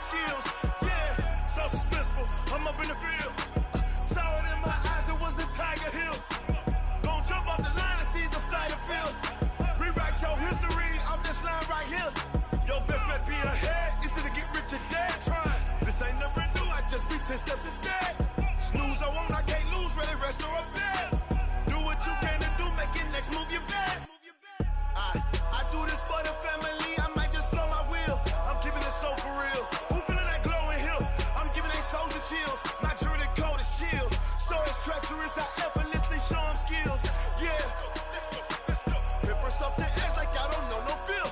skills. Yeah, so suspenseful. I'm up in the field. Saw it in my eyes, it was the Tiger Hill. Gon' jump off the line and see the flight of field. Rewrite your history off this line right here. Your best bet be ahead, instead of get rich or dead trying. This ain't never new, I just be 10 steps instead. Snooze I won't, I can't lose, ready, rest or a bed. Do what you can to do, make it next move your best. I do this for the family, I might just flow my wheel. I'm keeping it so for real. Who feeling that glowing hill? I'm giving they soldier chills. My jewelry code is chill. Stories treacherous, I effortlessly show them skills. Yeah. Pepper stuff the edge like I don't know no feel.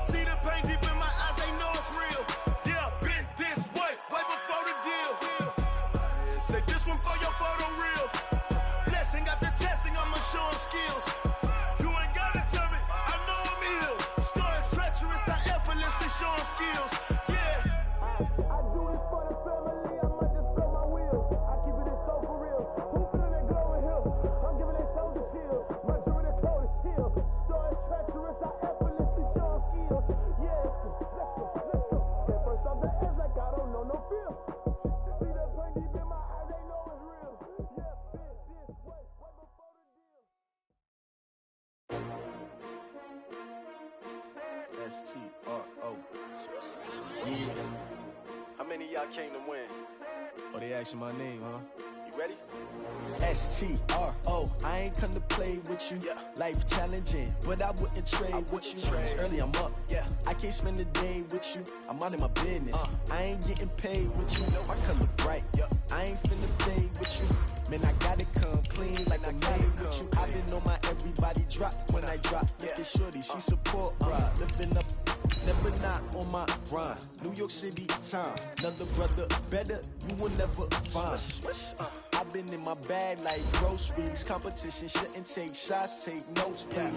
See the pain deep in my eyes, they know it's real. Yeah, been this way before the deal. Say this one for your photo real. Blessing after testing, I'ma show them skills. You ain't gotta tell me, I know I'm ill. Stories treacherous, I effortlessly show them skills. Yeah. I do this for the family, I might just blow my wheel. I keep it so for real. Who feeling that glowing hill? I'm giving they soldier chills. My jewelry code is chill. Stories treacherous, I effortlessly show them skills. Yeah, let's go. Get first off the edge like I don't know no feel. See that pain deep in my eyes, they know it's real. Yeah, been this way before the deal. S-T-R-O. Yeah. How many of y'all came to win? Oh, they asking my name, huh? You ready? S-T-R-O. I ain't come to play with you. Yeah. Life challenging, but I wouldn't trade with you. It's early, I'm up. Yeah. I can't spend the day with you. I'm out of my business. I ain't getting paid with you. My color bright. I ain't finna fade with you. Man, I gotta come clean like I made with you. I been on my everybody drop when I drop. Look at shorty, she support ride. Lifting up, never not on my grind. New York City time. Another brother better, you will never find. I've been in my bag like groceries. Competition shouldn't take shots, take notes, please.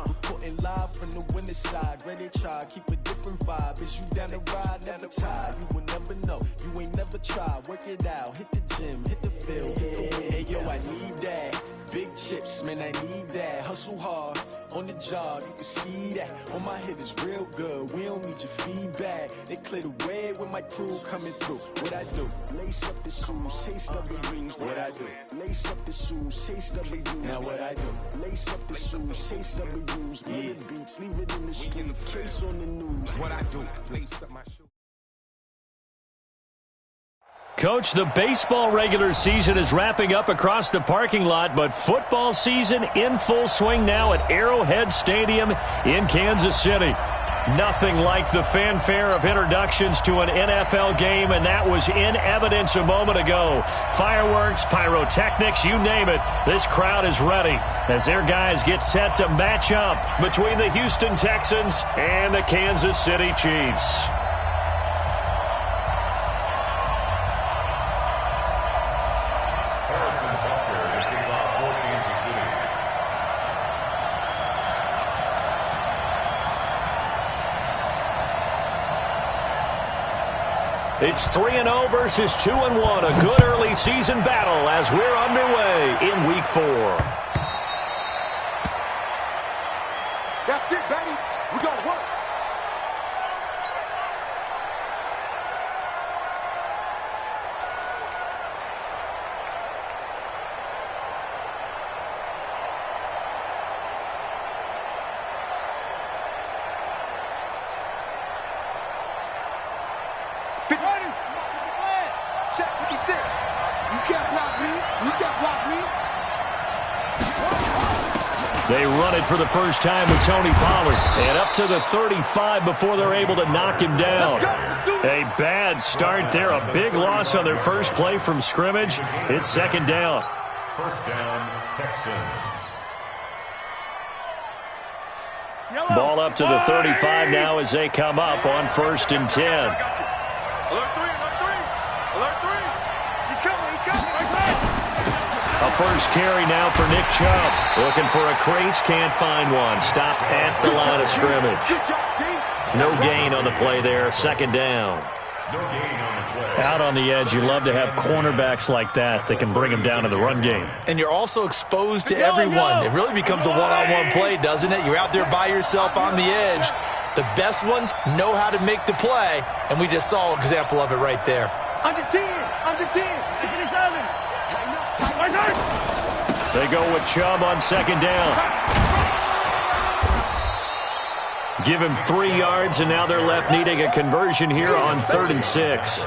Reporting live from the winter side. Ready to try, keep a different vibe. Is you down the ride, never tired. You will never know, you ain't never tried. Work it out, hit the gym, hit the field. Hey yo, I need that. Big chips, man, I need that. Hustle hard, on the job, you can see that. On my head is real good, we don't need your feedback. They clear the way with my crew coming through. What I do? Lace up the shoes, chase W's. What I do? Lace up the shoes, chase W's. Now what I do? Lace up the shoes, chase W's. Yeah. Beats, leave it in the street, case on the news. What I do? Lace up my shoes. Coach, the baseball regular season is wrapping up across the parking lot, but football season in full swing now at Arrowhead Stadium in Kansas City. Nothing like the fanfare of introductions to an NFL game, and that was in evidence a moment ago. Fireworks, pyrotechnics, you name it, this crowd is ready as their guys get set to match up between the Houston Texans and the Kansas City Chiefs. It's 3-0 versus 2-1. A good early season battle as we're underway in Week 4. That's it, baby. We gonna work. They run it for the first time with Tony Pollard. And up to the 35 before they're able to knock him down. A bad start there. A big loss on their first play from scrimmage. It's second down. First down, Texans. Ball up to the 35 now as they come up on 1st and 10. Alert 3, alert 3. Alert 3. He's coming, he's coming. A first carry now for Nick Chubb. Looking for a crease, can't find one. Stopped at the line of scrimmage. No gain on the play there, second down. No gain on the play. Out on the edge, you love to have cornerbacks like that can bring them down in the run game. And you're also exposed to everyone. It really becomes a one-on-one play, doesn't it? You're out there by yourself on the edge. The best ones know how to make the play, and we just saw an example of it right there. Under 10, under 10, 67. They go with Chubb on second down. Give him 3 yards, and now they're left needing a conversion here on 3rd and 6.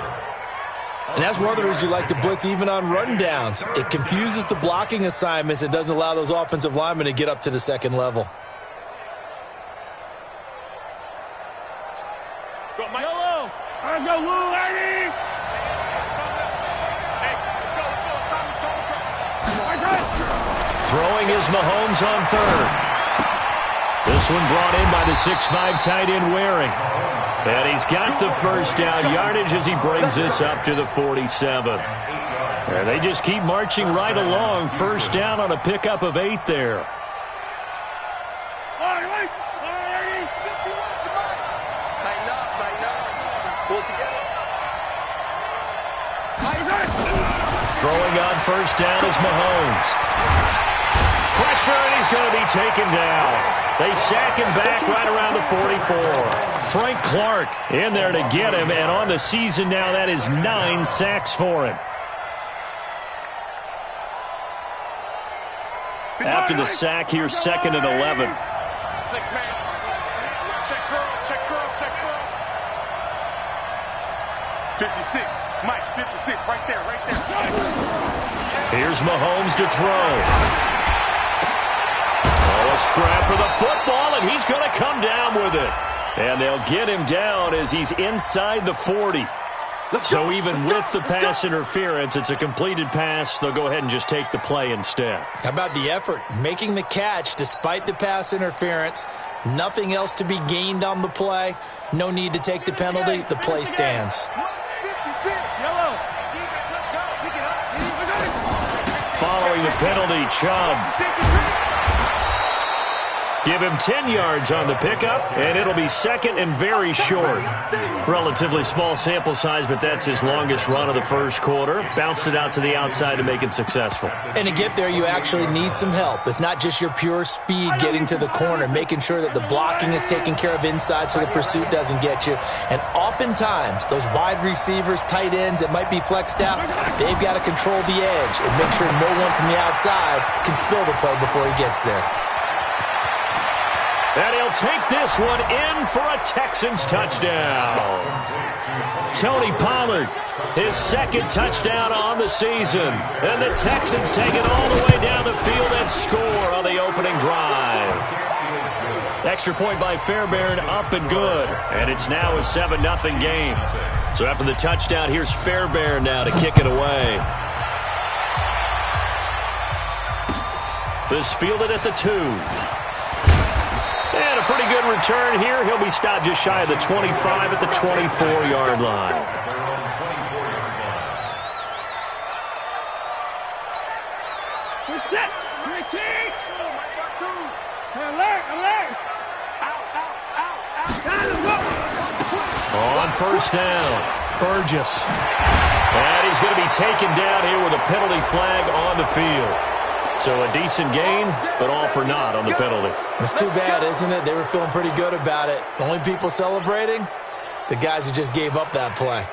And that's one of the reasons you like to blitz even on rundowns. It confuses the blocking assignments. It doesn't allow those offensive linemen to get up to the second level. Go, Mike. Yellow. I go, Lou, lady. Throwing is Mahomes on 3rd. This one brought in by the 6'5" tight end Waring. And he's got the first down yardage as he brings this up to the 47. And they just keep marching right along. First down on a pickup of 8 there. Throwing on first down is Mahomes. Pressure, and he's going to be taken down. They sack him back right around the 44. Frank Clark in there to get him, and on the season now, that is 9 sacks for him. After the sack, here's 2nd and 11. 6-man. Check cross, check cross, check cross. 56. Mike, 56, right there, right there. Here's Mahomes to throw. Oh, a scrap for the football, and he's going to come down with it. And they'll get him down as he's inside the 40. So even with the pass interference, it's a completed pass. They'll go ahead and just take the play instead. How about the effort? Making the catch despite the pass interference. Nothing else to be gained on the play. No need to take the penalty. The play stands. Following the penalty, Chubb. Give him 10 yards on the pickup, and it'll be 2nd and very short. Relatively small sample size, but that's his longest run of the first quarter. Bounced it out to the outside to make it successful. And to get there, you actually need some help. It's not just your pure speed getting to the corner, making sure that the blocking is taken care of inside so the pursuit doesn't get you. And oftentimes, those wide receivers, tight ends that might be flexed out, they've got to control the edge and make sure no one from the outside can spill the play before he gets there. And he'll take this one in for a Texans touchdown. Tony Pollard, his 2nd touchdown on the season. And the Texans take it all the way down the field and score on the opening drive. Extra point by Fairbairn, up and good. And it's now a 7-0 game. So after the touchdown, here's Fairbairn now to kick it away. This fielded at the 2. And a pretty good return here. He'll be stopped just shy of the 25 at the 24-yard line. We're set. We're team. Alert, alert. Out. On first down, Burgess. And he's going to be taken down here with a penalty flag on the field. So a decent gain, but all for naught on the penalty. It's too bad, isn't it? They were feeling pretty good about it. The only people celebrating, the guys who just gave up that play.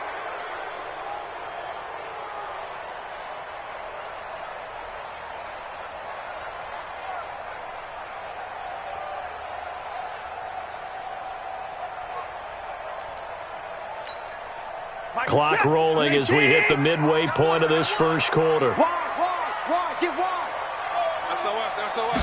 Clock rolling as we hit the midway point of this first quarter. Wide, get wide. SOS.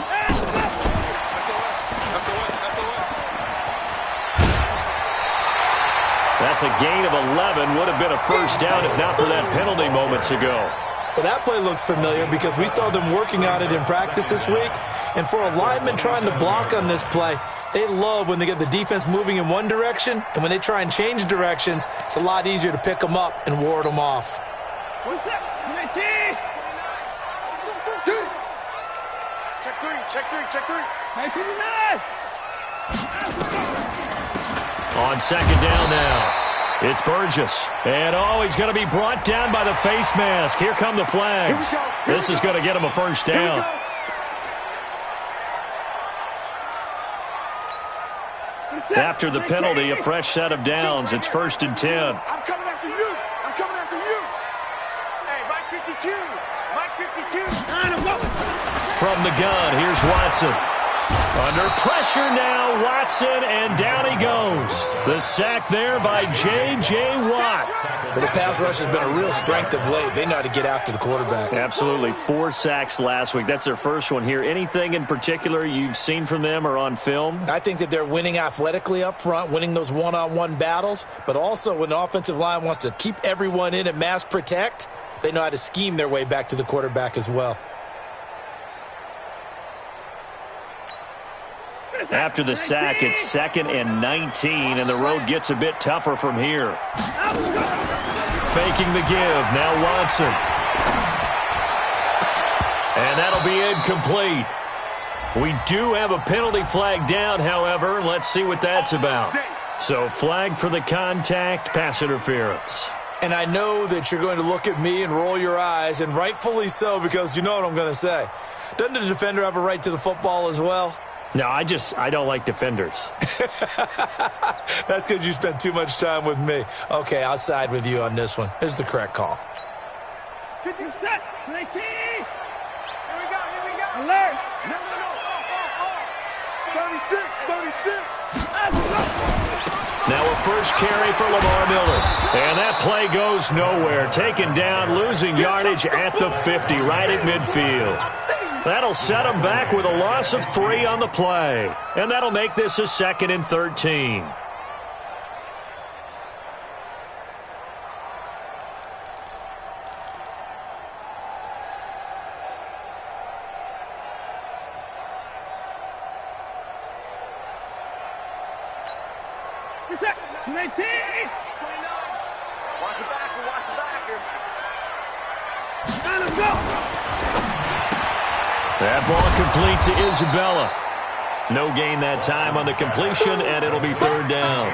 That's a gain of 11. Would have been a first down if not for that penalty moments ago. Well, that play looks familiar because we saw them working on it in practice this week. And for a lineman trying to block on this play, they love when they get the defense moving in one direction. And when they try and change directions, it's a lot easier to pick them up and ward them off. What's up? Check three. Hey, 59. On second down now, it's Burgess. And he's going to be brought down by the face mask. Here come the flags. This is going to get him a first down. After the penalty, a fresh set of downs. It's 1st and 10. I'm coming after you. I'm coming after you. Hey, Mike 52. Mike 52. From the gun, here's Watson. Under pressure now, Watson, and down he goes. The sack there by J.J. Watt. Well, the pass rush has been a real strength of late. They know how to get after the quarterback. Absolutely. 4 sacks last week. That's their first one here. Anything in particular you've seen from them or on film? I think that they're winning athletically up front, winning those one-on-one battles, but also when the offensive line wants to keep everyone in and mass protect, they know how to scheme their way back to the quarterback as well. After the sack, it's 2nd and 19, and the road gets a bit tougher from here. Faking the give, now Watson. And that'll be incomplete. We do have a penalty flag down, however. Let's see what that's about. So flag for the contact, pass interference. And I know that you're going to look at me and roll your eyes, and rightfully so, because you know what I'm going to say. Doesn't the defender have a right to the football as well? No, I don't like defenders. That's because you spent too much time with me. Okay, I'll side with you on this one. Here's the correct call. 50 set. 19. Here we go. Alert. No. 36. Now a first carry for Lamar Miller. And that play goes nowhere. Taken down, losing yardage at the 50, right at midfield. That'll set them back with a loss of 3 on the play. And that'll make this a 2nd and 13. That ball complete to Isabella. No gain that time on the completion, and it'll be 3rd down.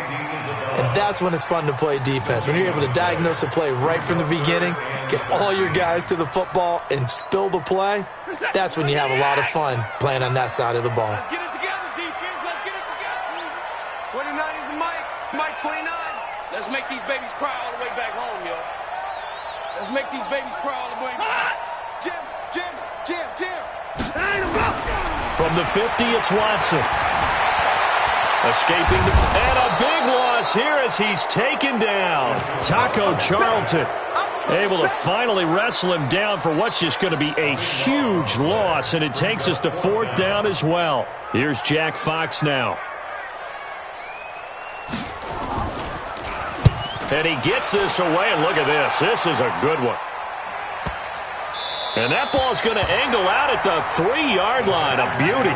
And that's when it's fun to play defense. When you're able to diagnose a play right from the beginning, get all your guys to the football, and spill the play, that's when you have a lot of fun playing on that side of the ball. Let's get it together, defense. Let's get it together. 29 is Mike. Mike 29. Let's make these babies cry all the way back home, yo. Let's make these babies cry all the way back. Jim. From the 50, it's Watson. Escaping and a big loss here as he's taken down. Taco Charlton able to finally wrestle him down for what's just going to be a huge loss, and it takes us to 4th down as well. Here's Jack Fox now. And he gets this away, and look at this. This is a good one. And that ball's going to angle out at the 3-yard line. A beauty.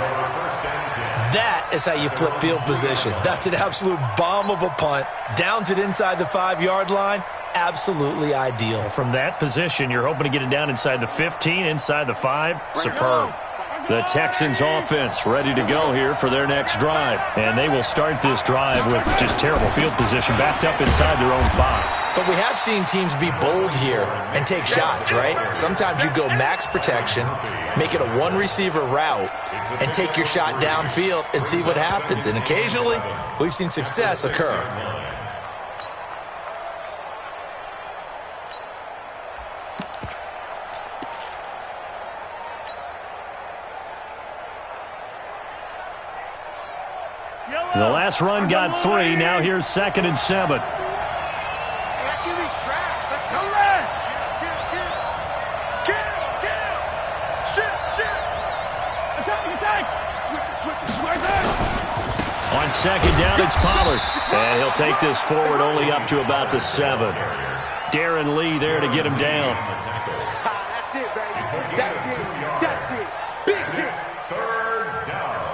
That is how you flip field position. That's an absolute bomb of a punt. Downs it inside the 5-yard line. Absolutely ideal. From that position, you're hoping to get it down inside the 15, inside the 5. Superb. The Texans offense ready to go here for their next drive. And they will start this drive with just terrible field position, backed up inside their own 5. But we have seen teams be bold here and take shots, right? Sometimes you go max protection, make it a 1-receiver route, and take your shot downfield and see what happens. And occasionally, we've seen success occur. The last run got 3. Now here's 2nd and 7. On 2nd down, it's Pollard. And he'll take this forward only up to about the 7. Darren Lee there to get him down. That's it, baby. That's it. Big hit. 3rd down.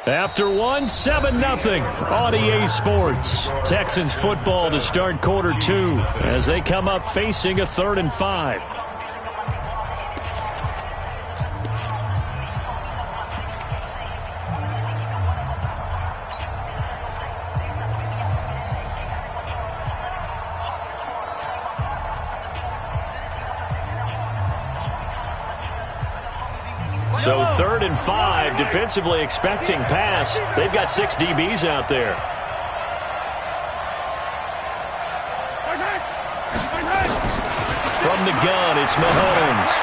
After 1, 7-0 on EA Sports. Texans football to start quarter 2 as they come up facing a 3rd and 5. 3rd and 5, defensively expecting pass. They've got 6 DBs out there. From the gun, it's Mahomes.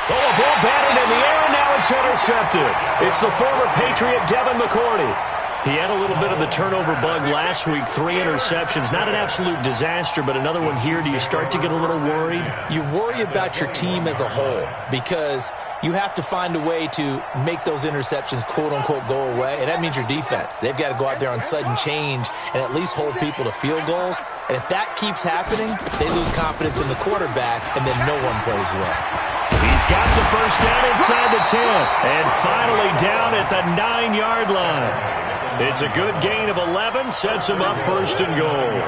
Oh, a ball batted in the air, and now it's intercepted. It's the former Patriot Devin McCourty. He had a little bit of the turnover bug last week, 3 interceptions. Not an absolute disaster, but another one here. Do you start to get a little worried? You worry about your team as a whole because you have to find a way to make those interceptions, quote-unquote, go away, and that means your defense. They've got to go out there on sudden change and at least hold people to field goals, and if that keeps happening, they lose confidence in the quarterback, and then no one plays well. He's got the first down inside the 10, and finally down at the 9-yard line. It's a good gain of 11, sets him up 1st and goal.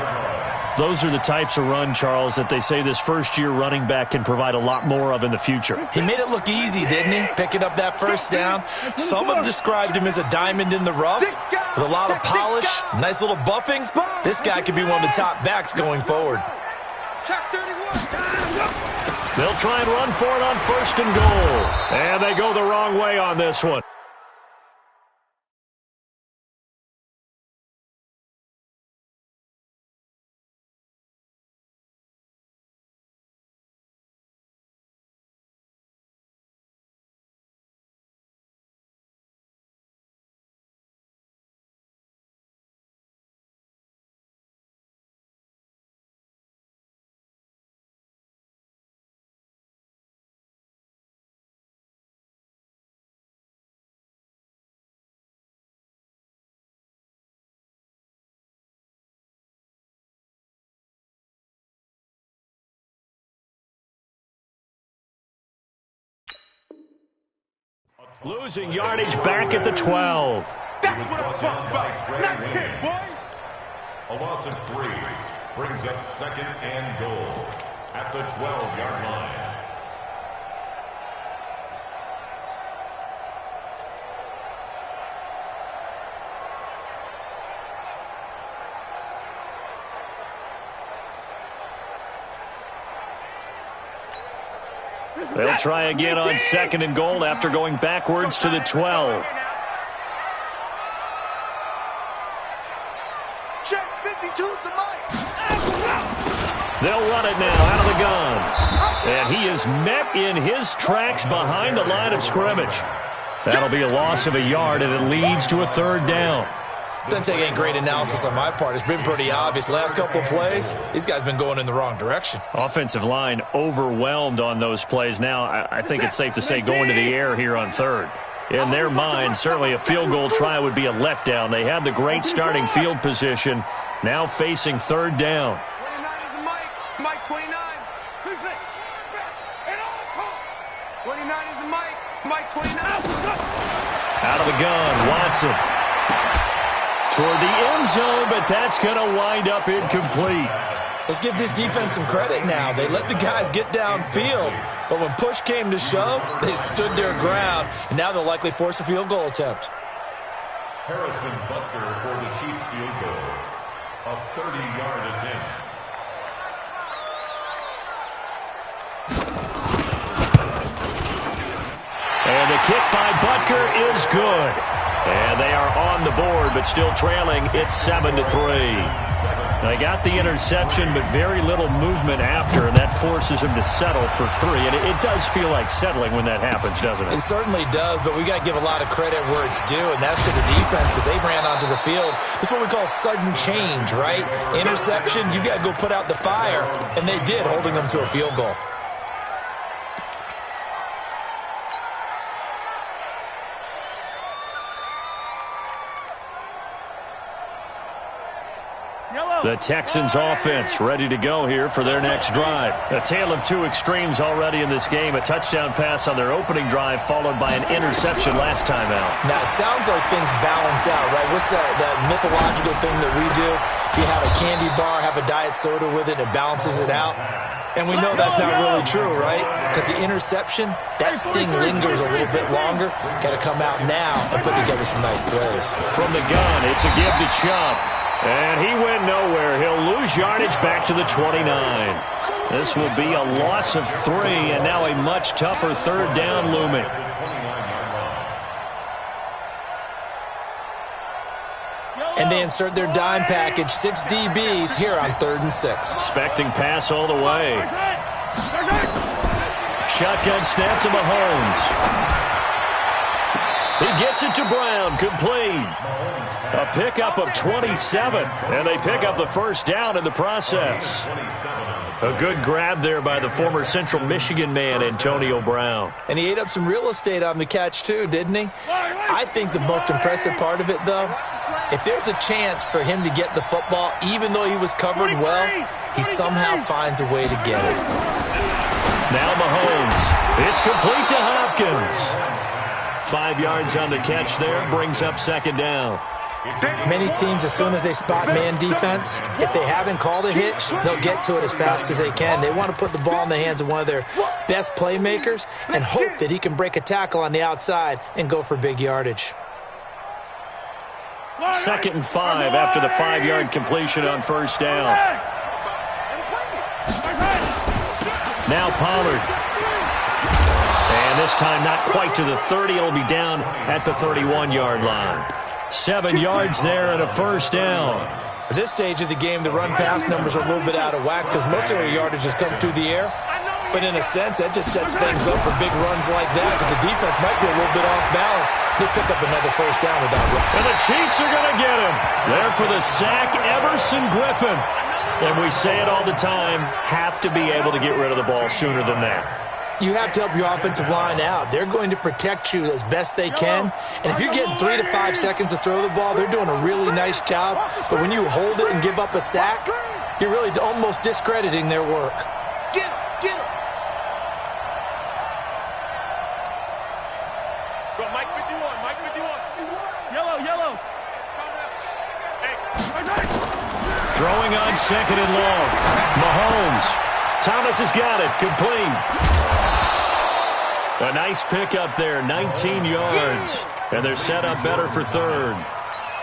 Those are the types of run, Charles, that they say this first-year running back can provide a lot more of in the future. He made it look easy, didn't he? Picking up that first down. Some have described him as a diamond in the rough with a lot of polish, nice little buffing. This guy could be one of the top backs going forward. They'll try and run for it on 1st and goal. And they go the wrong way on this one. Losing yardage back at the 12. That's what I'm talking about. Nice hit, boy. A loss of 3 brings up 2nd and goal at the 12-yard line. They'll try again on 2nd and goal after going backwards to the 12. Check 52's the mic. They'll run it now out of the gun. And he is met in his tracks behind the line of scrimmage. That'll be a loss of a yard, and it leads to a 3rd down. Doesn't take any great analysis on my part. It's been pretty obvious. Last couple of plays, these guys been going in the wrong direction. Offensive line overwhelmed on those plays. Now, I think it's safe to say going to the air here on 3rd. In their mind, certainly a field goal try would be a letdown. They had the great starting field position, now facing 3rd down. 29 is the mic. Mike 29. 29 is the mic. Mike 29. Out of the gun, Watson. Toward the end zone, but that's going to wind up incomplete. Let's give this defense some credit now. They let the guys get downfield, but when push came to shove, they stood their ground, and now they'll likely force a field goal attempt. Harrison Butker for the Chiefs field goal. A 30-yard attempt. And the kick by Butker is good. And they are on the board, but still trailing. It's 7-3. They got the interception, but very little movement after, and that forces him to settle for 3. And it does feel like settling when that happens, doesn't it? It certainly does, but we got to give a lot of credit where it's due, and that's to the defense because they ran onto the field. This is what we call sudden change, right? Interception, you got to go put out the fire, and they did, holding them to a field goal. The Texans offense ready to go here for their next drive. A tale of 2 extremes already in this game. A touchdown pass on their opening drive followed by an interception last time out. Now, it sounds like things balance out, right? What's that mythological thing that we do? If you have a candy bar, have a diet soda with it, it balances it out. And we know that's not really true, right? Because the interception, that sting lingers a little bit longer. Got to come out now and put together some nice plays. From the gun, it's a give to Chubb. And he went nowhere. He'll lose yardage back to the 29. This will be a loss of 3, and now a much tougher third down looming. And they insert their dime package, 6 DBs here on 3rd and 6. Expecting pass all the way. Shotgun snap to Mahomes. He gets it to Brown, complete. A pickup of 27, and they pick up the first down in the process. A good grab there by the former Central Michigan man, Antonio Brown. And he ate up some real estate on the catch, too, didn't he? I think the most impressive part of it, though, if there's a chance for him to get the football, even though he was covered well, he somehow finds a way to get it. Now Mahomes. It's complete to Hopkins. 5 yards on the catch there, brings up second down. Many teams, as soon as they spot man defense, if they haven't called a hitch, they'll get to it as fast as they can. They want to put the ball in the hands of one of their best playmakers and hope that he can break a tackle on the outside and go for big yardage. 2nd and 5 after the 5-yard completion on first down. Now Pollard. And this time not quite to the 30. It'll be down at the 31-yard line. 7 yards there and a first down. At this stage of the game, the run-pass numbers are a little bit out of whack because most of their yardage has come through the air. But in a sense, that just sets things up for big runs like that because the defense might be a little bit off balance. They pick up another first down with that run. And the Chiefs are going to get him. There for the sack, Everson Griffin. And we say it all the time, have to be able to get rid of the ball sooner than that. You have to help your offensive line out. They're going to protect you as best they can. And if you're getting 3 to 5 seconds to throw the ball, they're doing a really nice job. But when you hold it and give up a sack, you're really almost discrediting their work. Get him! Get him! Go, Mike 51, Mike 51. Yellow. Hey. Throwing on 2nd and long. Mahomes. Thomas has got it. Complete. A nice pickup there, 19 yards. And they're set up better for 3rd.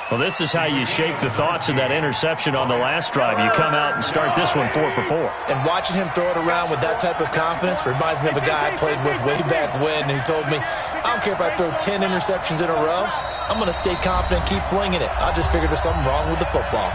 Well, this is how you shake the thoughts of that interception on the last drive. You come out and start this one 4 for 4. And watching him throw it around with that type of confidence reminds me of a guy I played with way back when who told me, I don't care if I throw 10 interceptions in a row. I'm going to stay confident, keep flinging it. I just figure there's something wrong with the football.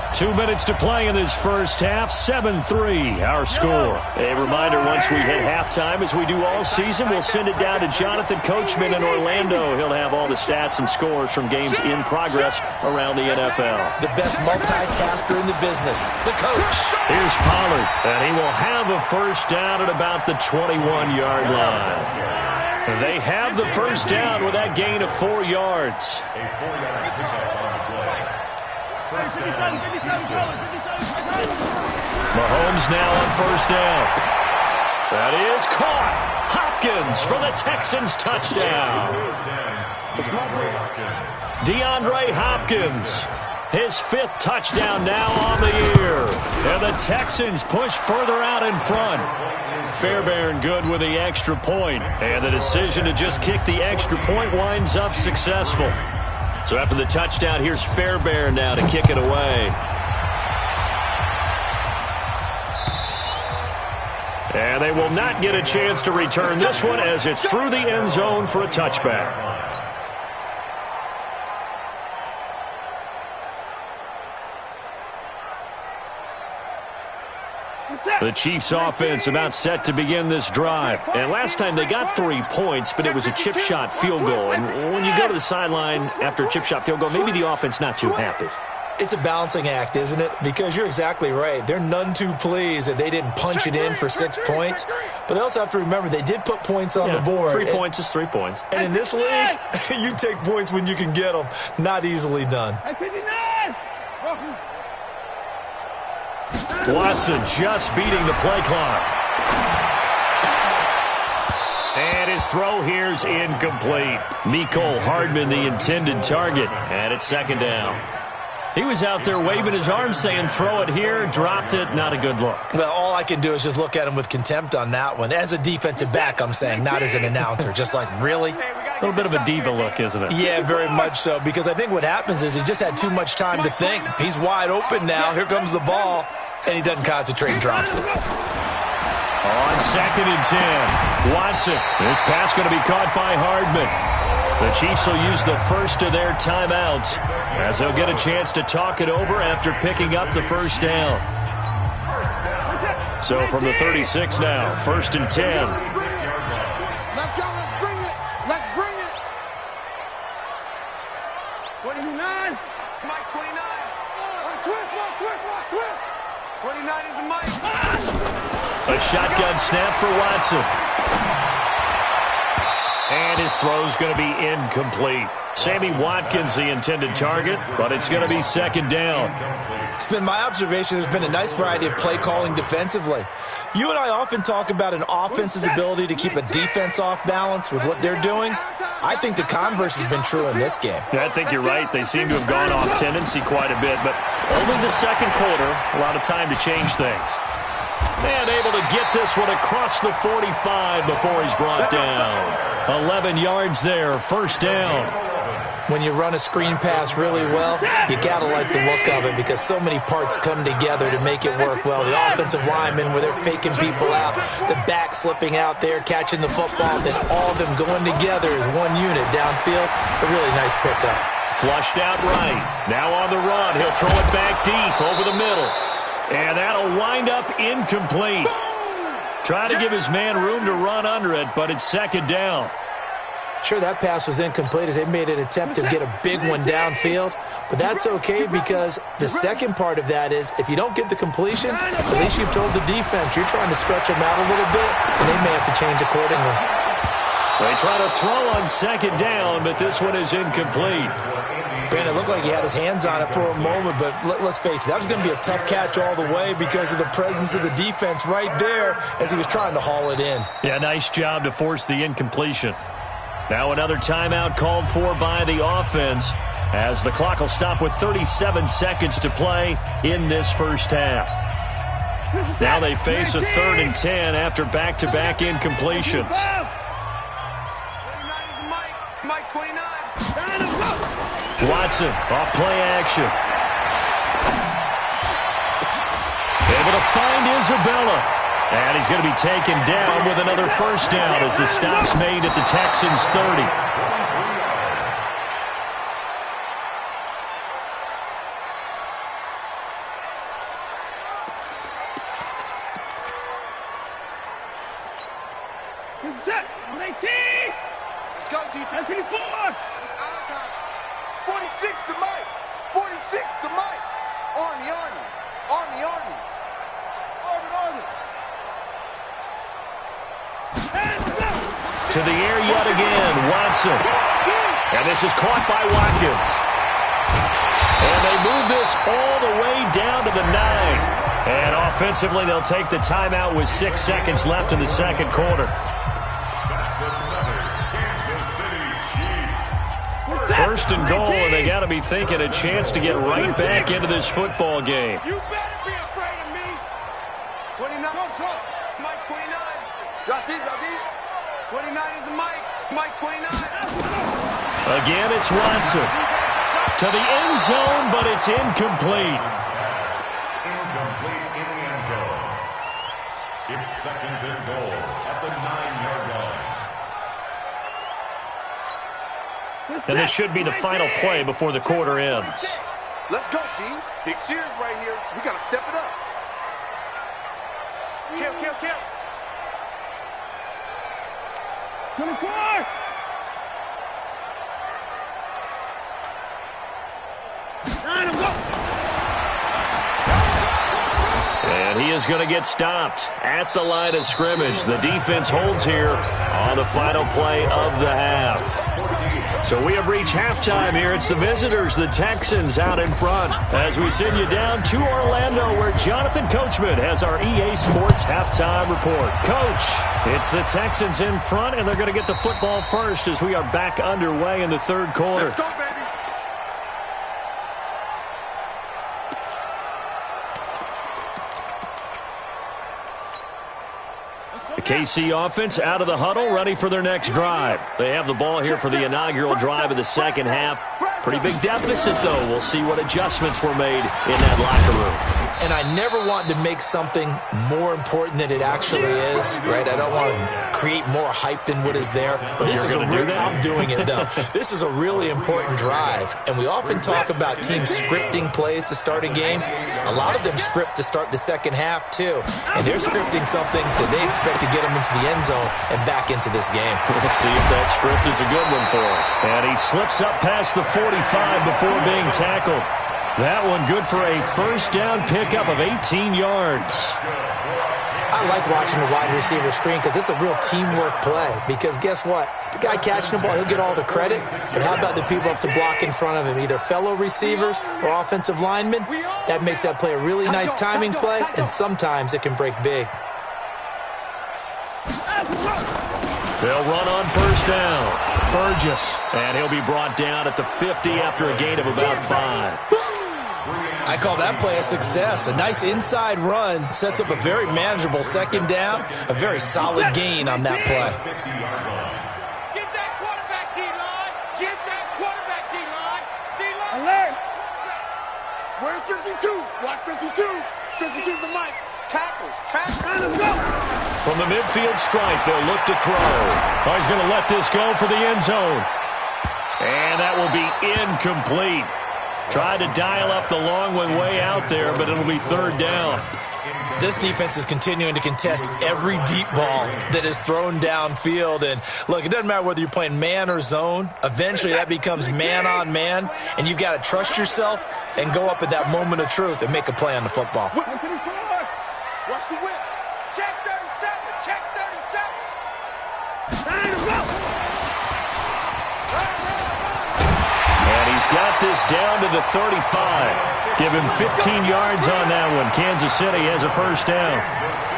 2 minutes to play in this first half. 7-3, our score. A reminder, once we hit halftime, as we do all season, we'll send it down to Jonathan Coachman in Orlando. He'll have all the stats and scores from games in progress around the NFL. The best multitasker in the business, the coach. Here's Pollard, and he will have a first down at about the 21-yard line. They have the first down with that gain of 4 yards. Mahomes now on first down. That is caught. Hopkins for the Texans touchdown. DeAndre Hopkins, his 5th touchdown now on the year. And the Texans push further out in front. Fairbairn good with the extra point. And the decision to just kick the extra point winds up successful. So after the touchdown, here's Fairbairn now to kick it away. And they will not get a chance to return this one as it's through the end zone for a touchback. The Chiefs offense about set to begin this drive. And last time they got 3 points, but it was a chip shot field goal. And when you go to the sideline after a chip shot field goal, maybe the offense not too happy. It's a balancing act, isn't it? Because you're exactly right. They're none too pleased that they didn't punch it in for 6 points. But they also have to remember they did put points on the board. 3 points is 3 points. And in this league, you take points when you can get them. Not easily done. Watson just beating the play clock. And his throw here's incomplete. Mecole Hardman, the intended target. And it's 2nd down. He was out there waving his arms saying, throw it here, dropped it, not a good look. Well, all I can do is just look at him with contempt on that one. As a defensive back, I'm saying, not as an announcer. Just like, really? A little bit of a diva look, isn't it? Yeah, very much so. Because I think what happens is he just had too much time to think. He's wide open now. Here comes the ball. And he doesn't concentrate and drops it. On 2nd and 10, Watson. This pass going to be caught by Hardman. The Chiefs will use the first of their timeouts as they'll get a chance to talk it over after picking up the first down. So from the 36 now, 1st and 10. Let's go. Let's bring it. Let's bring it. 29. Mike 29. Switch. 29 is the Mike. A shotgun snap for Watson. And his throw's going to be incomplete. Sammy Watkins the intended target, but it's going to be 2nd down. It's been my observation there's been a nice variety of play calling defensively. You and I often talk about an offense's ability to keep a defense off balance with what they're doing. I think the converse has been true in this game. Yeah, I think you're right. They seem to have gone off tendency quite a bit, but only the second quarter, a lot of time to change things. And able to get this one across the 45 before he's brought down. 11 yards there, 1st down. When you run a screen pass really well, you got to like the look of it because so many parts come together to make it work well. The offensive linemen where they're faking people out, the back slipping out there, catching the football, then all of them going together as one unit downfield. A really nice pickup. Flushed out right. Now on the run. He'll throw it back deep over the middle. And that'll wind up incomplete. Trying to give his man room to run under it, but it's 2nd down. Sure, that pass was incomplete as they made an attempt to get a big one downfield, but that's okay because the second part of that is if you don't get the completion, at least you've told the defense you're trying to stretch them out a little bit, and they may have to change accordingly. They try to throw on 2nd down, but this one is incomplete. Granted, it looked like he had his hands on it for a moment, but let's face it, that was going to be a tough catch all the way because of the presence of the defense right there as he was trying to haul it in. Yeah, nice job to force the incompletion. Now another timeout called for by the offense as the clock will stop with 37 seconds to play in this first half. Now they face a 3rd and 10 after back-to-back incompletions. Mike 29. Watson off play action. Able to find Isabella. And he's going to be taken down with another 1st down as the stop's made at the Texans' 30. Set on 18. Let's go, defense. 54. It's our time. 46 to Mike. 46 to Mike. Army. To the air yet again, Watson. And this is caught by Watkins. And they move this all the way down to the 9. And offensively, they'll take the timeout with 6 seconds left in the second quarter. First and goal, and they got to be thinking a chance to get right back into this football game. You better be afraid of me. 29. Mike 29. Drop deep. 29 is the Mike. Mike 29. Again, it's Watson. To the end zone, but it's incomplete. Incomplete in the end zone. It's 2nd and goal at the 9-yard line. And this should be the final play before the quarter ends. Let's go, team. Big Sears right here. We got to step it up. Kill. 24. And he is going to get stopped at the line of scrimmage. The defense holds here on the final play of the half. So we have reached halftime here. It's the visitors, the Texans, out in front. As we send you down to Orlando, where Jonathan Coachman has our EA Sports halftime report. Coach, it's the Texans in front, and they're going to get the football first as we are back underway in the third quarter. Let's go, baby. The KC offense out of the huddle, ready for their next drive. They have the ball here for the inaugural drive of the second half. Pretty big deficit, though. We'll see what adjustments were made in that locker room. and I never want to make something more important than it actually is, right? I don't want to create more hype than what is there. But this is I'm doing it, though. This is a really important drive, and we often talk about teams scripting plays to start a game. A lot of them script to start the second half, too, and they're scripting something that they expect to get them into the end zone and back into this game. We'll see if that script is a good one for him. And he slips up past the 45 before being tackled. That one good for a first down pickup of 18 yards. I like watching the wide receiver screen because it's a real teamwork play. Because guess what? The guy catching the ball, he'll get all the credit. But how about the people up to block in front of him, either fellow receivers or offensive linemen? That makes that play a really nice timing play, and sometimes it can break big. They'll run on first down. Burgess, and he'll be brought down at the 50 after a gain of about 5. I call that play a success. A nice inside run sets up a very manageable second down, a very solid gain on that play. Get that quarterback, D-line. Get that quarterback, D-line. D-line. Alert. Where's 52? Watch 52. 52's the mic. Tackles. Let's go. From the midfield stripe, they'll look to throw. Oh, he's going to let this go for the end zone. And that will be incomplete. Tried to dial up the long one way out there, but it'll be third down. This defense is continuing to contest every deep ball that is thrown downfield. And, look, it doesn't matter whether you're playing man or zone. Eventually, that becomes man-on-man, and you've got to trust yourself and go up at that moment of truth and make a play on the football. Watch the whip. Check 37. Check 37. Time to go. And he's got this down to the 35. Give him 15 yards on that one. Kansas City has a first down.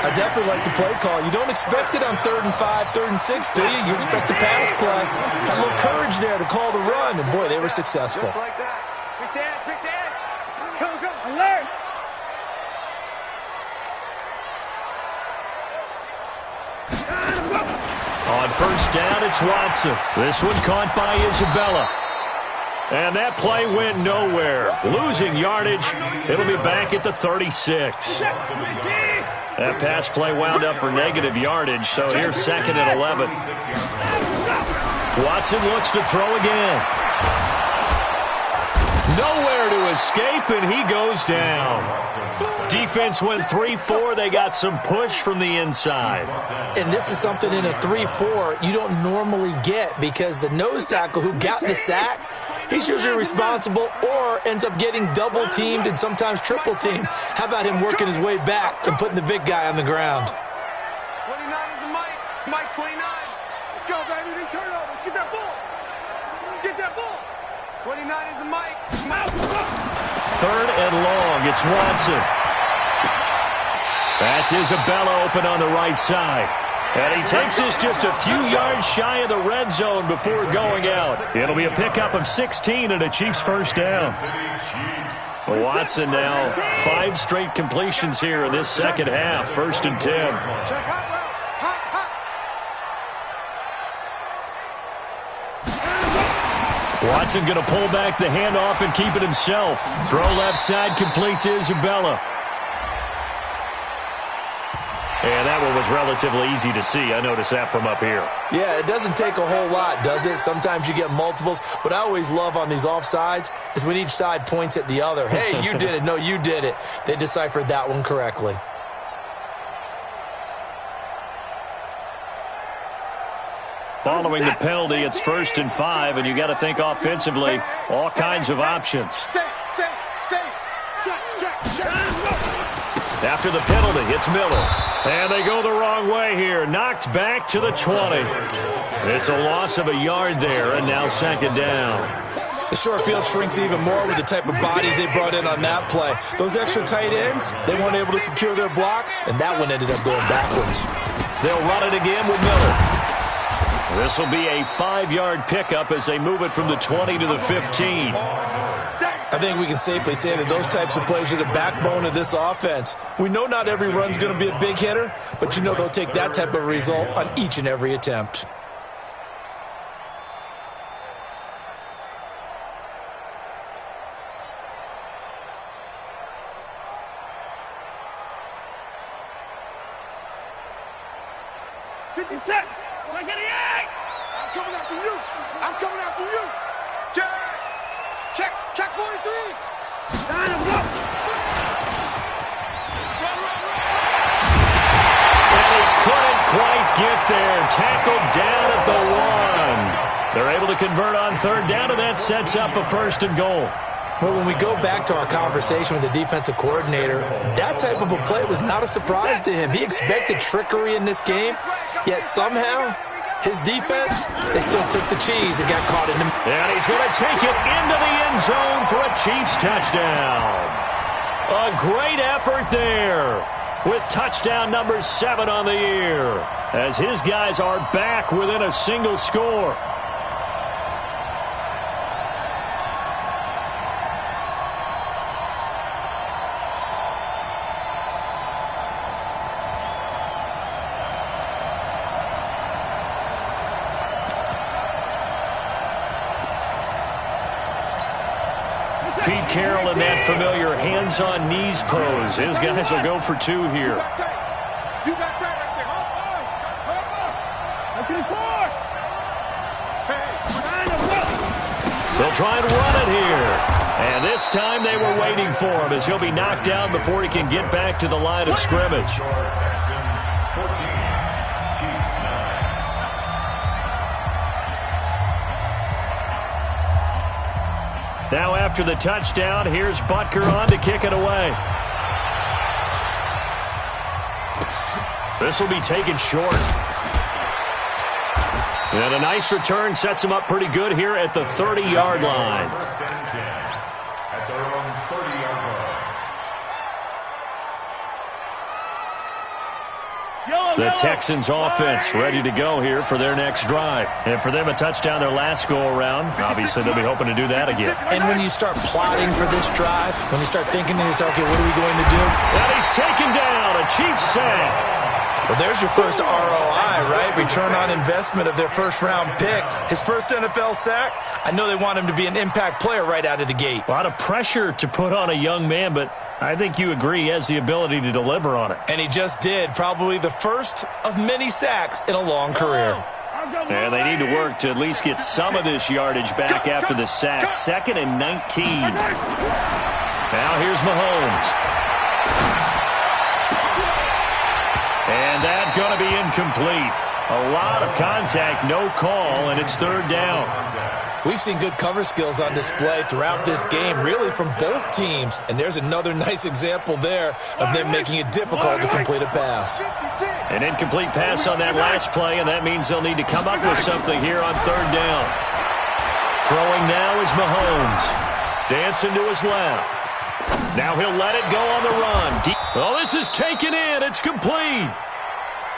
I definitely like the play call. You don't expect it on 3rd and 5, 3rd and 6, do you? You expect a pass play. Had a little courage there to call the run, and, boy, they were successful. Just like that. Pick the edge. Pick the edge. Go. Alert. On first down, it's Watson. This one caught by Isabella. And that play went nowhere. Losing yardage. It'll be back at the 36. That pass play wound up for negative yardage, so here's 2nd and 11. Watson looks to throw again. Nowhere to escape, and he goes down. Defense went 3-4. They got some push from the inside. And this is something in a 3-4 you don't normally get because the nose tackle who got the sack, he's usually responsible or ends up getting double-teamed and sometimes triple-teamed. How about him working his way back and putting the big guy on the ground? 29 is the mic. Mike 29. Let's go, baby. They turn over. Let's get that ball. Let's get that ball. 29 is the mic. 3rd and long. It's Watson. That's Isabella open on the right side. And he takes this just a few yards shy of the red zone before going out. It'll be a pickup of 16 and a Chiefs first down. Watson now 5 straight completions here in this second half. 1st and 10. Check hot route. Watson going to pull back the handoff and keep it himself. Throw left side, complete to Isabella. And that one was relatively easy to see. I noticed that from up here. Yeah, it doesn't take a whole lot, does it? Sometimes you get multiples. What I always love on these offsides is when each side points at the other. Hey, you did it. No, you did it. They deciphered that one correctly. Following the penalty, it's 1st and 5, and you got to think offensively, all kinds of options. Say. Check. After the penalty, it's Miller. And they go the wrong way here. Knocked back to the 20. It's a loss of a yard there, and now 2nd down. The short field shrinks even more with the type of bodies they brought in on that play. Those extra tight ends, they weren't able to secure their blocks, and that one ended up going backwards. They'll run it again with Miller. This will be a 5-yard pickup as they move it from the 20 to the 15. I think we can safely say that those types of plays are the backbone of this offense. We know not every run's going to be a big hitter, but you know they'll take that type of result on each and every attempt. 50 set. 188. I'm coming after you. I'm coming after you. Check 43. Line him up. And he couldn't quite get there. Tackled down at the 1. They're able to convert on third down, and that sets up a 1st and goal. Well, when we go back to our conversation with the defensive coordinator, that type of a play was not a surprise to him. He expected trickery in this game, yet somehow his defense, they still took the cheese and got caught in the... And he's going to take it into the end zone for a Chiefs touchdown. A great effort there with touchdown number 7 on the year as his guys are back within a single score. Pete Carroll in that familiar hands-on knees pose. His guys will go for 2 here. You got tight right there. They'll try and run it here. And this time they were waiting for him as he'll be knocked down before he can get back to the line of scrimmage. Now after the touchdown, here's Butker on to kick it away. This will be taken short. And a nice return sets him up pretty good here at the 30-yard line. First and 10 at their own 30-yard line. The Texans offense ready to go here for their next drive. And for them, a touchdown their last go-around. Obviously, they'll be hoping to do that again. And when you start plotting for this drive, when you start thinking to yourself, okay, what are we going to do? And he's taken down, a Chiefs sack. Well, there's your first ROI, right? Return on investment of their first-round pick. His first NFL sack, I know they want him to be an impact player right out of the gate. A lot of pressure to put on a young man, but I think you agree he has the ability to deliver on it. And he just did. Probably the first of many sacks in a long career. And they need to work to at least get some of this yardage back after the sack. 2nd and 19. Now here's Mahomes. And that's going to be incomplete. A lot of contact, no call, and it's 3rd down. We've seen good cover skills on display throughout this game, really from both teams. And there's another nice example there of them making it difficult to complete a pass. An incomplete pass on that last play, and that means they'll need to come up with something here on 3rd down. Throwing now is Mahomes. Dancing to his left. Now he'll let it go on the run. Oh, this is taken in. It's complete.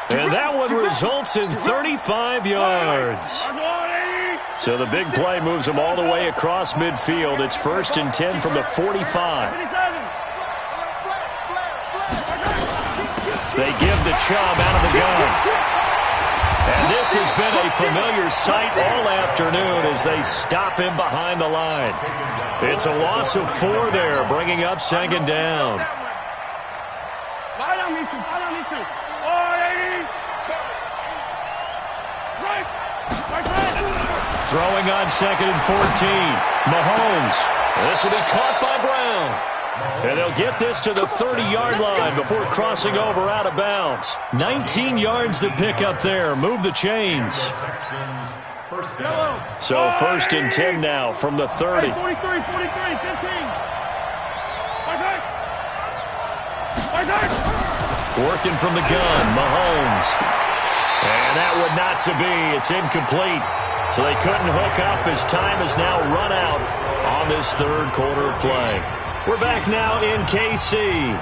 And that one results in 35 yards. So the big play moves them all the way across midfield. It's 1st and 10 from the 45. They give the Chubb out of the gun. And this has been a familiar sight all afternoon as they stop him behind the line. It's a loss of 4 there, bringing up 2nd down. Throwing on 2nd and 14. Mahomes. This will be caught by Brown. And they'll get this to the 30-yard line before crossing over out of bounds. 19 yards to pick up there. Move the chains. So 1st and 10 now from the 30. 43, 15. Working from the gun, Mahomes. And that would not to be. It's incomplete. So they couldn't hook up as time has now run out on this 3rd quarter of play. We're back now in KC.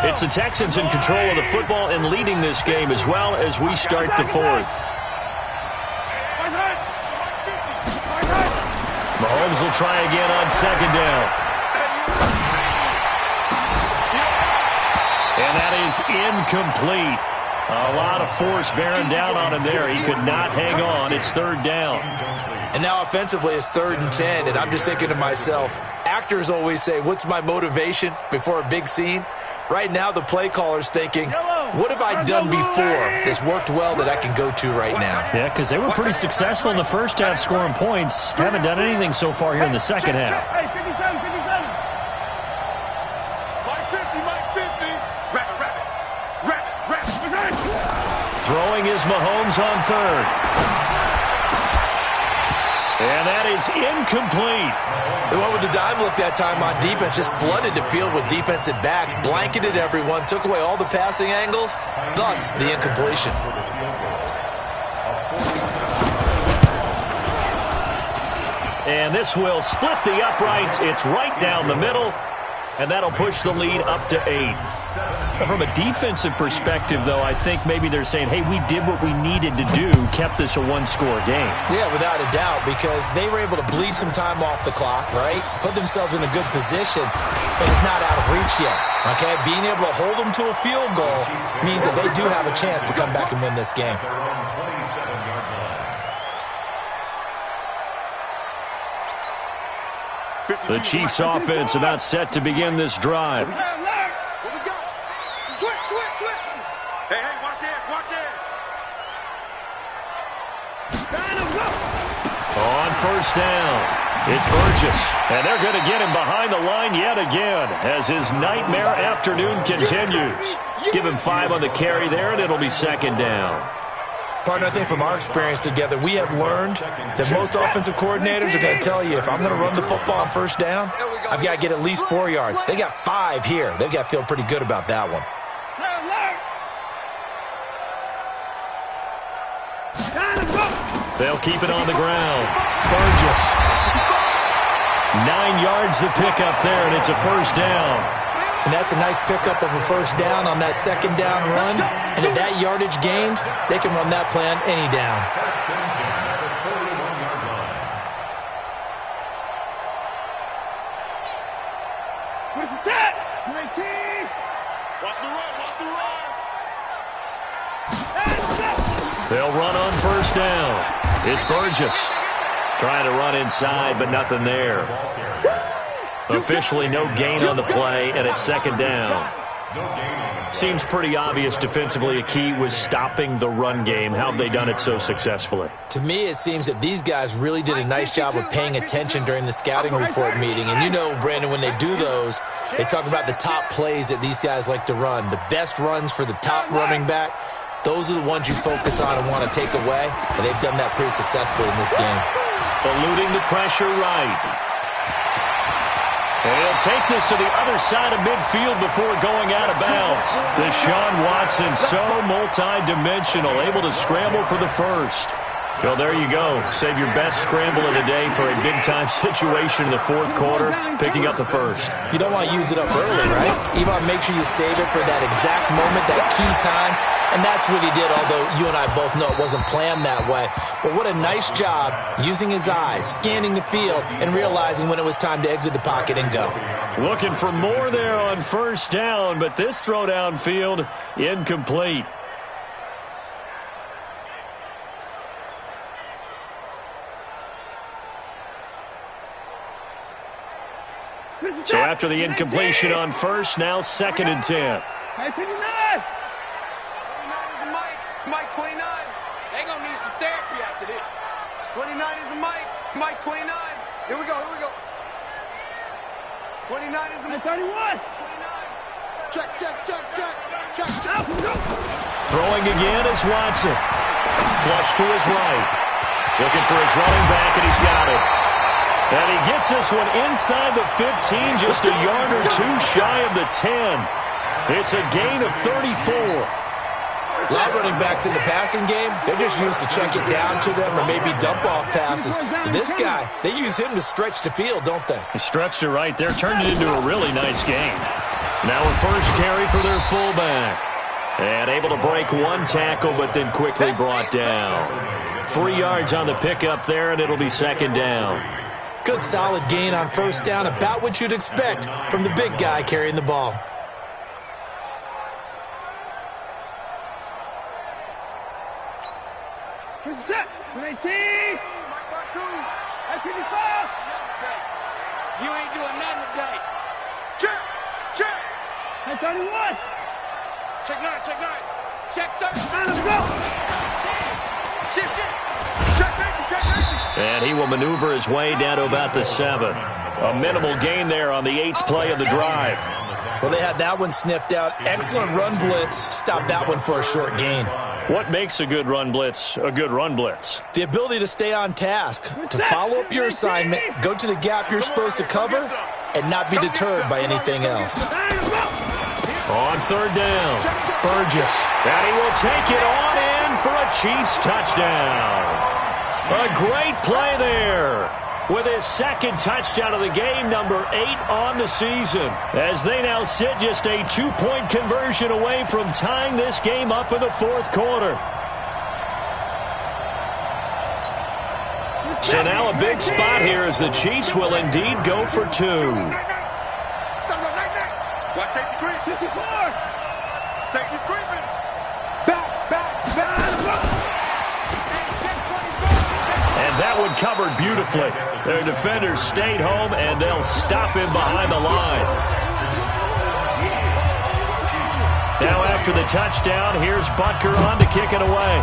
It's the Texans in control of the football and leading this game as well as we start the 4th. Mahomes will try again on 2nd down. And that is incomplete. A lot of force bearing down on him there. He could not hang on. It's 3rd down. And now offensively it's 3rd and 10, and I'm just thinking to myself, actors always say, what's my motivation before a big scene? Right now the play caller's thinking, What have I done before that's worked well that I can go to right now? Yeah, because they were pretty successful in the first half scoring points. Haven't done anything so far here in the second half. Hey, 57, 57. Mike 50, Mike 50. Wrap it. Throwing is Mahomes on third. And that is incomplete. They went with the dime look that time on defense, just flooded the field with defensive backs, blanketed everyone, took away all the passing angles, thus the incompletion. And this will split the uprights. It's right down the middle, and that'll push the lead up to 8. From a defensive perspective, though, I think maybe they're saying, hey, we did what we needed to do, kept this a one-score game. Yeah, without a doubt, because they were able to bleed some time off the clock, right? Put themselves in a good position, but it's not out of reach yet, okay? Being able to hold them to a field goal means that they do have a chance to come back and win this game. The Chiefs' offense about set to begin this drive. Switch. Hey, watch it. On first down, it's Burgess. And they're going to get him behind the line yet again as his nightmare afternoon continues. Give him 5 on the carry there, and it'll be second down. Partner, I think from our experience together, we have learned that most offensive coordinators are going to tell you, if I'm going to run the football on first down, I've got to get at least 4 yards. They got 5 here. They've got to feel pretty good about that one. They'll keep it on the ground. Burgess. 9 yards the pickup there, and it's a first down. And that's a nice pickup of a first down on that second down run. And at that yardage gained, they can run that play on any down. Where's the cat? 19. Watch the run. They'll run on first down. It's Burgess. Trying to run inside, but nothing there. Officially no gain on the play, and it's second down. Seems pretty obvious defensively a key was stopping the run game. How have they done it so successfully? To me, it seems that these guys really did a nice job of paying attention during the scouting report meeting. And you know, Brandon, when they do those, they talk about the top plays that these guys like to run. The best runs for the top running back. Those are the ones you focus on and want to take away, and they've done that pretty successfully in this game. Eluding the pressure right. And he'll take this to the other side of midfield before going out of bounds. Deshaun Watson, so multi-dimensional, able to scramble for the first. Well, there you go. Save your best scramble of the day for a big-time situation in the fourth quarter, picking up the first. You don't want to use it up early, right? You want to make sure you save it for that exact moment, that key time. And that's what he did, although you and I both know it wasn't planned that way. But what a nice job using his eyes, scanning the field, and realizing when it was time to exit the pocket and go. Looking for more there on first down, but this throw downfield, incomplete. So after the incompletion on first, now second and 10. Hey, 59. 29 is the Mike 29. They're going to need some therapy after this. 29 is the Mike 29. Here we go. 29 is the Mike 31. 29. Check. Throwing again is Watson. Flush to his right. Looking for his running back, and he's got it. And he gets this one inside the 15, just a yard or two shy of the 10. It's a gain of 34. A lot of running backs in the passing game, they're just used to check it down to them or maybe dump-off passes. But this guy, they use him to stretch the field, don't they? He stretched it right there, turned it into a really nice game. Now a first carry for their fullback. And able to break one tackle, but then quickly brought down. 3 yards on the pickup there, and it'll be second down. Good solid gain on first down, about what you'd expect from the big guy carrying the ball. Where's the set? 18. Mike 2. At 55. You ain't doing nothing today. Check. At 31. Check 9, check 9. Check 30. Let's go. Shit. Check 50, check 50. And he will maneuver his way down to about the 7. A minimal gain there on the 8th play of the drive. Well, they had that one sniffed out. Excellent run blitz. Stop that one for a short gain. What makes a good run blitz a good run blitz? The ability to stay on task, to follow up your assignment, go to the gap you're supposed to cover, and not be deterred by anything else. On 3rd down, Burgess. And he will take it on in for a Chiefs touchdown. A great play there, with his 2nd touchdown of the game, number 8 on the season, as they now sit just a 2-point conversion away from tying this game up in the 4th quarter. So now a big spot here as the Chiefs will indeed go for 2. Watch safety creep. 54. Safety's creeping. Back. And that one covered beautifully. Their defenders stayed home, and they'll stop him behind the line. Now after the touchdown, here's Butker on to kick it away.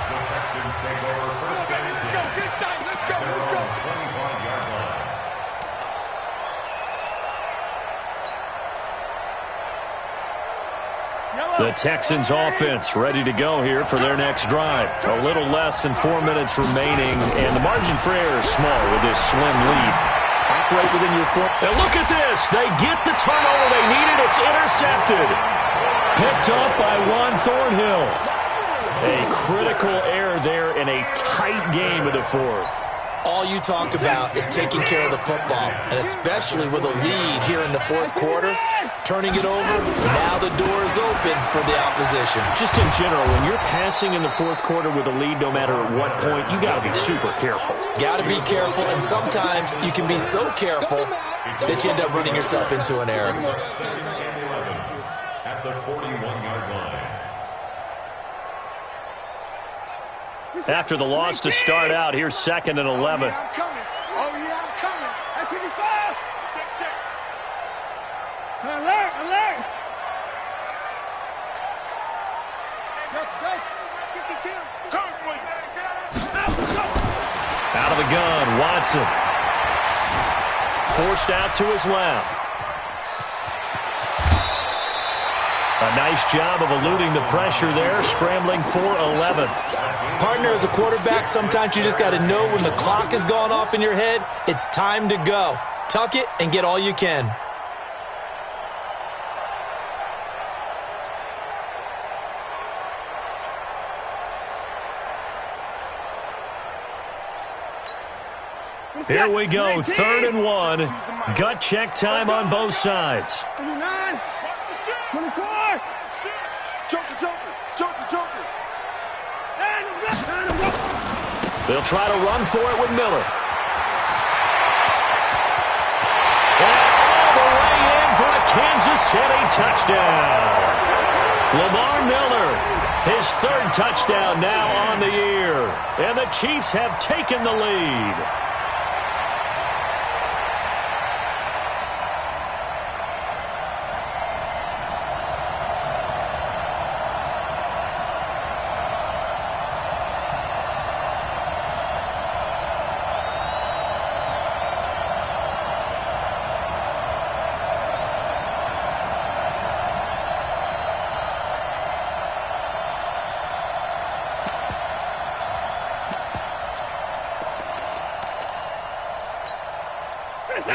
The Texans take over 1st and 10. Let's go. 25-yard line. The Texans offense ready to go here for their next drive. A little less than 4 minutes remaining, and the margin for error is small with this slim lead. Operate within your foot. Now look at this. They get the turnover they needed. It's intercepted. Picked up by Juan Thornhill. A critical error there in a tight game of the 4th. All you talk about is taking care of the football, and especially with a lead here in the 4th quarter, turning it over, now the door is open for the opposition. Just in general, when you're passing in the 4th quarter with a lead, no matter at what point, you got to be super careful. Got to be careful, and sometimes you can be so careful that you end up running yourself into an error. 2nd and 11 at the 41-yard line. After the loss to start out, here's 2nd and 11. I'm coming. At 55. Check. Alert. Out of the gun, Watson. Forced out to his left. A nice job of eluding the pressure there, scrambling for 11. Partner, as a quarterback, sometimes you just got to know when the clock has gone off in your head, it's time to go. Tuck it and get all you can. Here we go, 3rd and 1. Gut check time on both sides. 29. 24. Joker. They'll try to run for it with Miller. And all the way in for a Kansas City touchdown. Lamar Miller, his 3rd touchdown now on the year. And the Chiefs have taken the lead.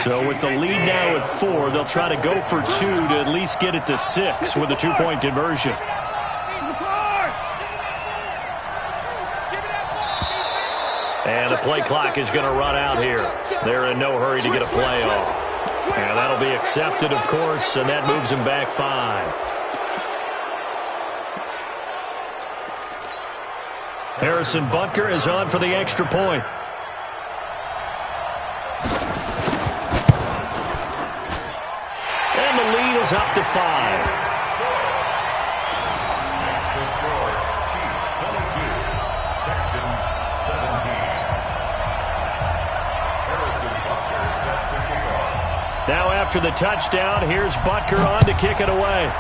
So with the lead now at 4, they'll try to go for 2 to at least get it to 6 with a 2-point conversion. And the play clock is going to run out here. They're in no hurry to get a play off. And that'll be accepted, of course, and that moves them back 5. Harrison Butker is on for the extra point. And the lead is up to 5. The score, Chiefs 22, Texans 17. Harrison Butker set to kick off. Now after the touchdown, here's Butker on to kick it away.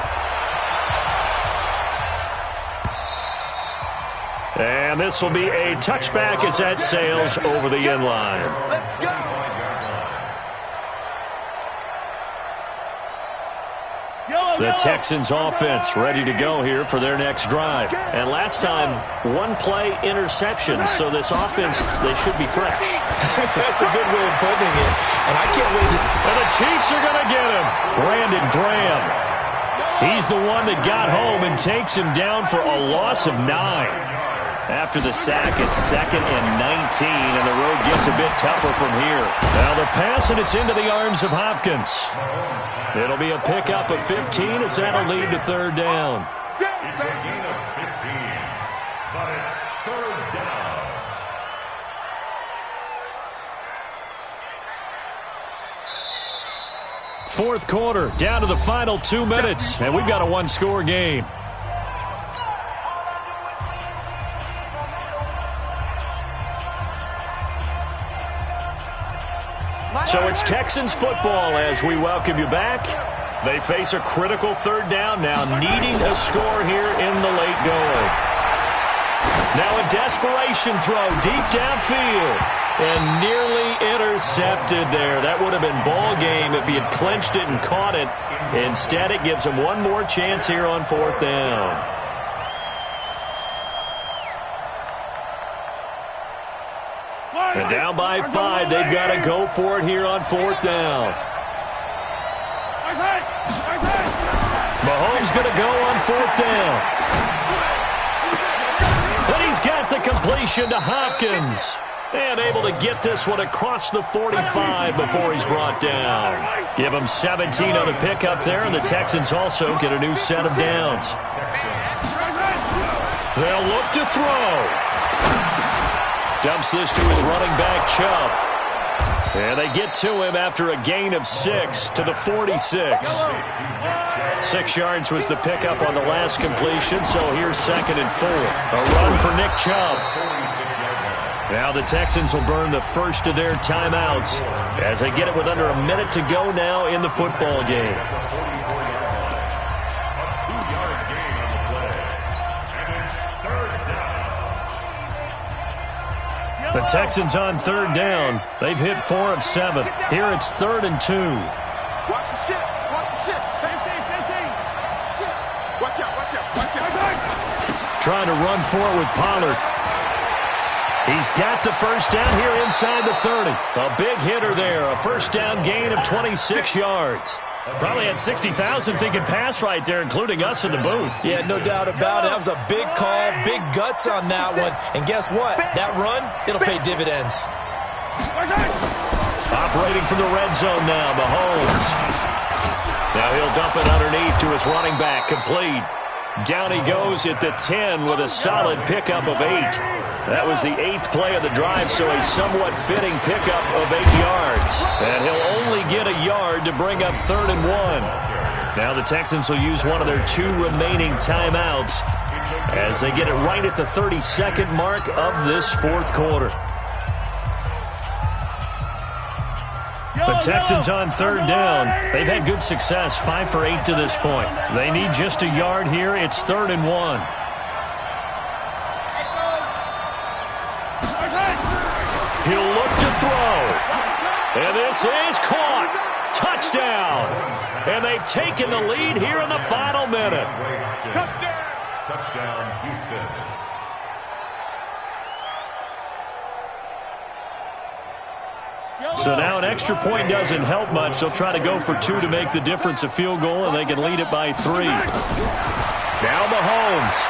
And this will be a touchback as that sails over the end line. Let's go. The Texans offense ready to go here for their next drive. And last time, one-play interception, so this offense, they should be fresh. That's a good way of putting it. And I can't wait to see. And the Chiefs are going to get him. Brandon Graham. He's the one that got home and takes him down for a loss of 9. After the sack, it's 2nd and 19, and the road gets a bit tougher from here. Now the pass, and it's into the arms of Hopkins. It'll be a pickup of 15 as that'll lead to 3rd down. It's a gain of 15, but it's 3rd down. Fourth quarter, down to the final 2 minutes, and we've got a one-score game. So it's Texans football as we welcome you back. They face a critical 3rd down now, needing a score here in the late going. Now a desperation throw deep downfield and nearly intercepted there. That would have been ball game if he had clinched it and caught it. Instead, it gives him one more chance here on 4th down. And down by 5, they've got to go for it here on 4th down. Mahomes going to go on 4th down. But he's got the completion to Hopkins. And able to get this one across the 45 before he's brought down. Give him 17 on the pickup there, and the Texans also get a new set of downs. They'll look to throw. Dumps this to his running back, Chubb. And they get to him after a gain of 6 to the 46. 6 yards was the pickup on the last completion, so here's 2nd and 4. A run for Nick Chubb. Now the Texans will burn the first of their timeouts as they get it with under a minute to go now in the football game. The Texans on 3rd down. They've hit 4 of 7. Here it's 3rd and 2. Watch the shit. Watch the shit. 15. Shit. Watch out. Trying to run forward with Pollard. He's got the first down here inside the 30. A big hitter there. A first down gain of 26 yards. Probably had 60,000 thinking pass right there, including us in the booth. Yeah, no doubt about it. That was a big call, big guts on that one. And guess what? That run, it'll pay dividends. Operating from the red zone now, Mahomes. Now he'll dump it underneath to his running back, complete. Down he goes at the 10 with a solid pickup of 8. That was the 8th play of the drive, so a somewhat fitting pickup of 8 yards. And he'll only get a yard to bring up 3rd and 1. Now the Texans will use one of their 2 remaining timeouts as they get it right at the 32nd mark of this 4th quarter. The Texans on 3rd down. They've had good success, 5 for 8 to this point. They need just a yard here. It's 3rd and 1. He'll look to throw. And this is caught. Touchdown. And they've taken the lead here in the final minute. Touchdown, Houston. So now an extra point doesn't help much. They'll try to go for 2 to make the difference a field goal, and they can lead it by 3. Now Mahomes.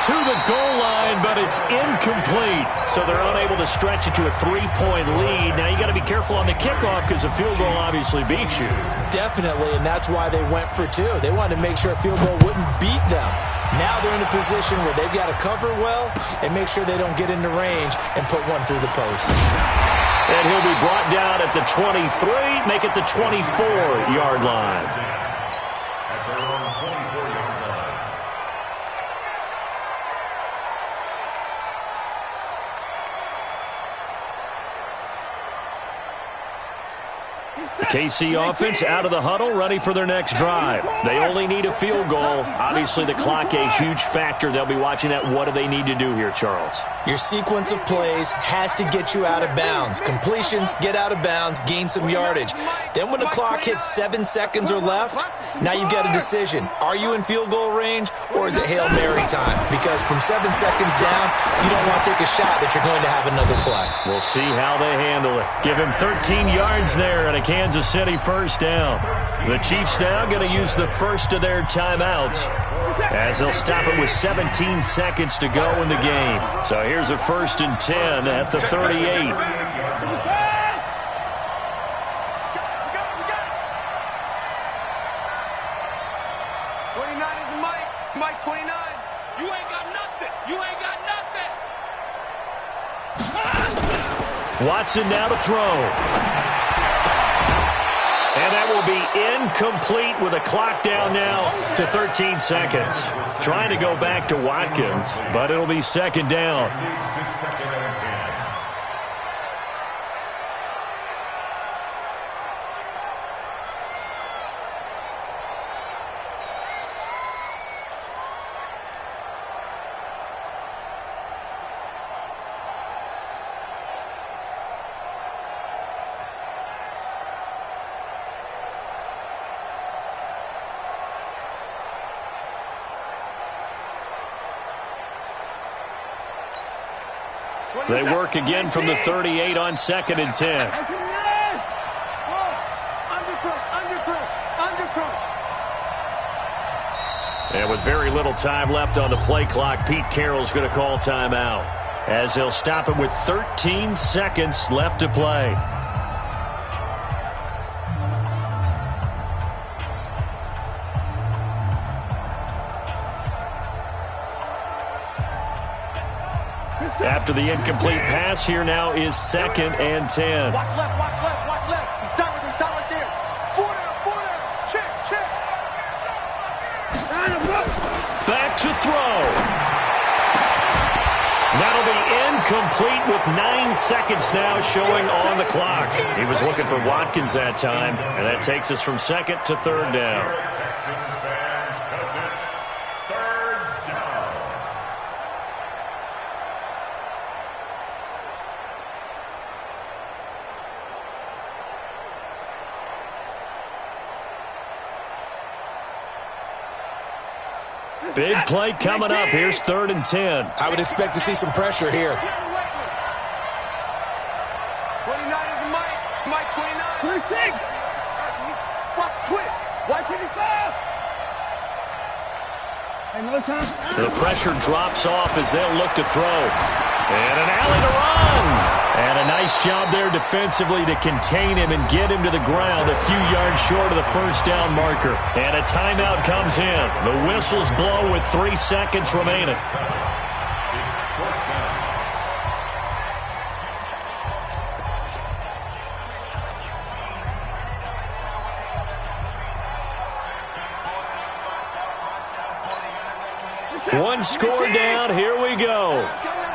To the goal line, but it's incomplete. So they're unable to stretch it to a 3-point lead. Now you got to be careful on the kickoff because a field goal obviously beats you. Definitely, and that's why they went for 2. They wanted to make sure a field goal wouldn't beat them. Now they're in a position where they've got to cover well and make sure they don't get into range and put one through the post. And he'll be brought down at the 23, make it the 24-yard line. At their own 24-yard line. The KC offense out of the huddle, ready for their next drive. They only need a field goal. Obviously, the clock a huge factor. They'll be watching that. What do they need to do here, Charles? Your sequence of plays has to get you out of bounds. Completions, get out of bounds, gain some yardage. Then when the clock hits 7 seconds or left, now you've got a decision. Are you in field goal range, or is it Hail Mary time? Because from 7 seconds down, you don't want to take a shot that you're going to have another play. We'll see how they handle it. Give him 13 yards there and a Kansas City first down. The Chiefs now going to use the first of their timeouts as they'll stop it with 17 seconds to go in the game. So here's a 1st and 10 at the 38. 29 is the Mike. Mike 29. You ain't got nothing. You ain't got nothing. Watson now to throw. And that will be incomplete with a clock down now to 13 seconds. Trying to go back to Watkins, but it'll be second down. They work again from the 38 on 2nd and 10. And with very little time left on the play clock, Pete Carroll's going to call timeout as they'll stop it with 13 seconds left to play. After the incomplete pass, here now is 2nd and 10. Watch left, watch left, watch left. He's down right there. 4 down. Check. Back to throw. That'll be incomplete with 9 seconds now showing on the clock. He was looking for Watkins that time, and that takes us from 2nd to 3rd down. Big play coming up. Here's 3rd and 10. I would expect to see some pressure here. 29 is the Mike. Mike 29. 26. Watch twitch. White 25. Another time. The pressure drops off as they'll look to throw. And an alley to run. And a nice job there defensively to contain him and get him to the ground a few yards short of the first down marker. And a timeout comes in. The whistles blow with 3 seconds remaining. One score down. Here we go.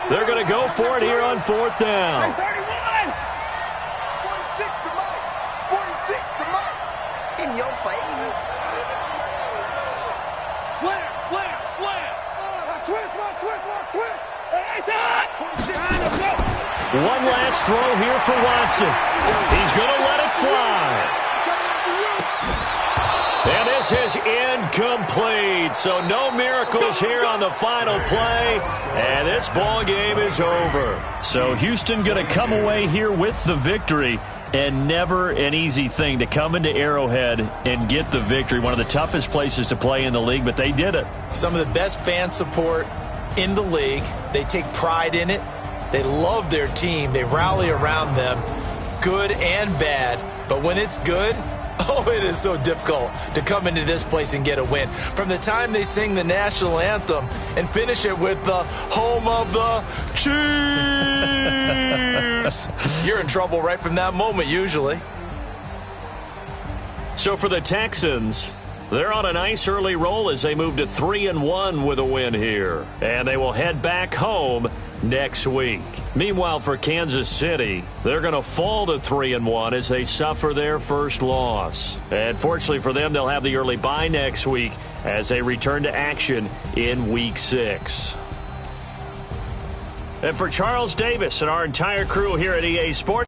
They're going to go for it here on 4th down. 46 to Mike. 46 to Mike. In your face. Slam. Switch. Hey, one last throw here for Watson. He's going to let it fly. And this is incomplete. So no miracles here on the final play. And this ball game is over. So Houston going to come away here with the victory. And never an easy thing to come into Arrowhead and get the victory. One of the toughest places to play in the league, but they did it. Some of the best fan support in the league. They take pride in it. They love their team. They rally around them, good and bad. But when it's good, oh, it is so difficult to come into this place and get a win. From the time they sing the national anthem and finish it with the home of the Chiefs, you're in trouble right from that moment usually. So for the Texans, they're on a nice early roll as they move to 3-1 with a win here. And they will head back home next week. Meanwhile, for Kansas City, they're going to fall to 3-1 as they suffer their first loss. And fortunately for them, they'll have the early bye next week as they return to action in Week 6. And for Charles Davis and our entire crew here at EA Sports,